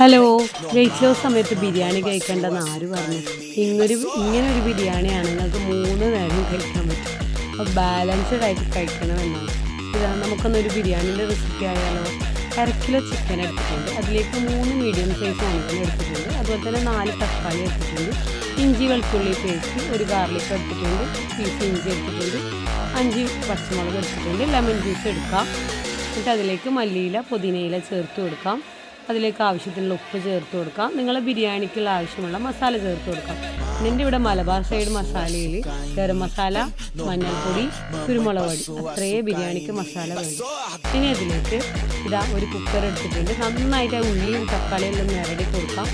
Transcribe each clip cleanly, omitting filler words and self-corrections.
Hello, weight loss സമയത്ത് ബിരിയാണി കഴിക്കേണ്ടെന്ന് ആര് പറഞ്ഞു? ഇങ്ങനൊരു ബിരിയാണിയാണ് നിങ്ങൾക്ക് 3 നേരം കഴിക്കാൻ പറ്റും. അപ്പോൾ ബാലൻസ്ഡ് ആയിട്ട് കഴിക്കണമെന്നാണ്. ഇതാ നമുക്കൊന്നൊരു ബിരിയാണിൻ്റെ റെസിപ്പി ആയാലോ. 1/2 കിലോ ചിക്കൻ എടുത്തിട്ടുണ്ട്, അതിലേക്ക് 3 മീഡിയം സൈസ് ഓണിയൻ എടുത്തിട്ടുണ്ട്, അതുപോലെ തന്നെ 4 തക്കാളി എടുത്തിട്ടുണ്ട്, ഇഞ്ചി വെളുത്തുള്ളി പേസ്റ്റ്, ഒരു ഗാർലിക് എടുത്തിട്ടുണ്ട്, പീസ് ഇഞ്ചി എടുത്തിട്ടുണ്ട്, 5 പച്ചമുളക് എടുത്തിട്ടുണ്ട്, ലെമൺ ജ്യൂസ് എടുക്കാം. എന്നിട്ട് അതിലേക്ക് മല്ലിയില പുതിനയില ചേർത്ത് കൊടുക്കാം. അതിലേക്ക് ആവശ്യത്തിനുള്ള ഉപ്പ് ചേർത്ത് കൊടുക്കാം. നിങ്ങൾ ബിരിയാണിക്കുള്ള ആവശ്യമുള്ള മസാല ചേർത്ത് കൊടുക്കാം. എൻ്റെ ഇവിടെ മലബാർ സൈഡ് മസാലയിൽ ഗരം മസാല, മഞ്ഞൾപ്പൊടി, കുരുമുളക് പൊടി, അത്രയേ ബിരിയാണിക്ക് മസാല വേണം. ഇനി അതിലേക്ക് ഇതാ ഒരു കുക്കർ എടുത്തിട്ടുണ്ട്, നന്നായിട്ട് ഉള്ളിയും തക്കാളിയും എല്ലാം നിരടി കൊടുക്കാം.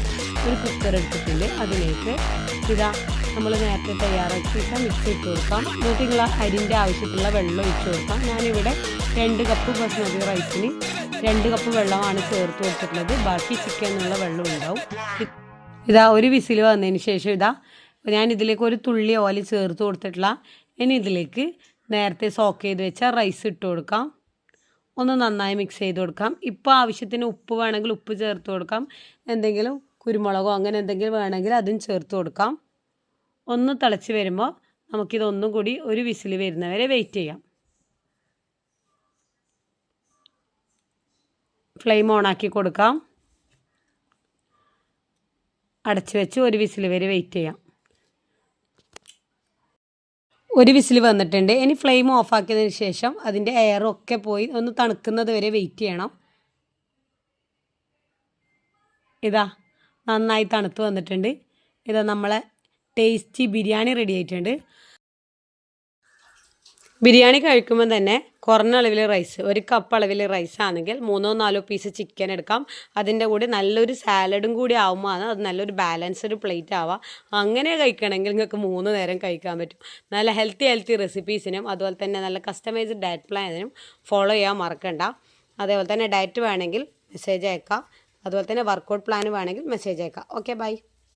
ഒരു കുക്കർ എടുത്തിട്ടുണ്ട്, അതിലേക്ക് ഇതാ നമ്മൾ നേരത്തെ തയ്യാറാക്കി വെച്ചാൽ മിക്സ് ഇട്ട് കൊടുക്കാം. എന്നിട്ട് നിങ്ങൾ അരിൻ്റെ ആവശ്യത്തിലുള്ള വെള്ളം ഒഴിച്ച് കൊടുക്കാം. ഞാനിവിടെ 2 കപ്പ് ബസ്മതി റൈസിന് 2 കപ്പ് വെള്ളമാണ് ചേർത്ത് കൊടുത്തിട്ടുള്ളത്. ബാക്കി ചിക്കനുള്ള വെള്ളം ഉണ്ടാവും. ഇതാ ഒരു വിസിൽ വന്നതിന് ശേഷം ഇതാ ഞാൻ ഇതിലേക്ക് ഒരു തുള്ളി ഓയിൽ ചേർത്ത് കൊടുത്തിട്ടുള്ള. ഇനി ഇതിലേക്ക് നേരത്തെ സോക്ക് ചെയ്ത് വെച്ച റൈസ് ഇട്ട് കൊടുക്കാം. ഒന്ന് നന്നായി മിക്സ് ചെയ്ത് കൊടുക്കാം. ഇപ്പോൾ ആവശ്യത്തിന് ഉപ്പ് വേണമെങ്കിൽ ഉപ്പ് ചേർത്ത് കൊടുക്കാം. എന്തെങ്കിലും കുരുമുളകോ അങ്ങനെ എന്തെങ്കിലും വേണമെങ്കിൽ അതും ചേർത്ത് കൊടുക്കാം. ഒന്ന് തിളച്ച് വരുമ്പോൾ നമുക്കിതൊന്നും കൂടി ഒരു വിസിൽ വരുന്നവരെ വെയിറ്റ് ചെയ്യാം. ഫ്ലെയിം ഓണാക്കി കൊടുക്കാം. അടച്ച് വെച്ച് ഒരു വിസിൽ വരെ വെയിറ്റ് ചെയ്യാം. ഒരു വിസിൽ വന്നിട്ടുണ്ട്. ഇനി ഫ്ലെയിം ഓഫാക്കിയതിന് ശേഷം അതിൻ്റെ എയറൊക്കെ പോയി ഒന്ന് തണുക്കുന്നത് വരെ വെയിറ്റ് ചെയ്യണം. ഇതാ നന്നായി തണുത്ത് വന്നിട്ടുണ്ട്. ഇതാ നമ്മളെ ടേസ്റ്റി ബിരിയാണി റെഡി ആയിട്ടുണ്ട്. ബിരിയാണി കഴിക്കുമ്പോൾ തന്നെ കുറഞ്ഞ അളവിൽ റൈസ്, 1 കപ്പ് അളവിൽ റൈസ് ആണെങ്കിൽ 3-4 പീസ് ചിക്കൻ എടുക്കാം. അതിൻ്റെ കൂടെ നല്ലൊരു സാലഡും കൂടി ആകുമ്പോൾ അത് നല്ലൊരു ബാലൻസ്ഡ് പ്ലേറ്റ് ആവാം. അങ്ങനെ കഴിക്കണമെങ്കിൽ നിങ്ങൾക്ക് 3 നേരം കഴിക്കാൻ പറ്റും. നല്ല ഹെൽത്തി റെസിപ്പീസിനും അതുപോലെ തന്നെ നല്ല കസ്റ്റമൈസ്ഡ് ഡയറ്റ് പ്ലാനിനും ഫോളോ ചെയ്യാൻ മറക്കണ്ട. അതേപോലെ തന്നെ ഡയറ്റ് വേണമെങ്കിൽ മെസ്സേജ് അയക്കാം. അതുപോലെ തന്നെ വർക്കൗട്ട് പ്ലാൻ വേണമെങ്കിൽ മെസ്സേജ് അയക്കാം. Okay, by.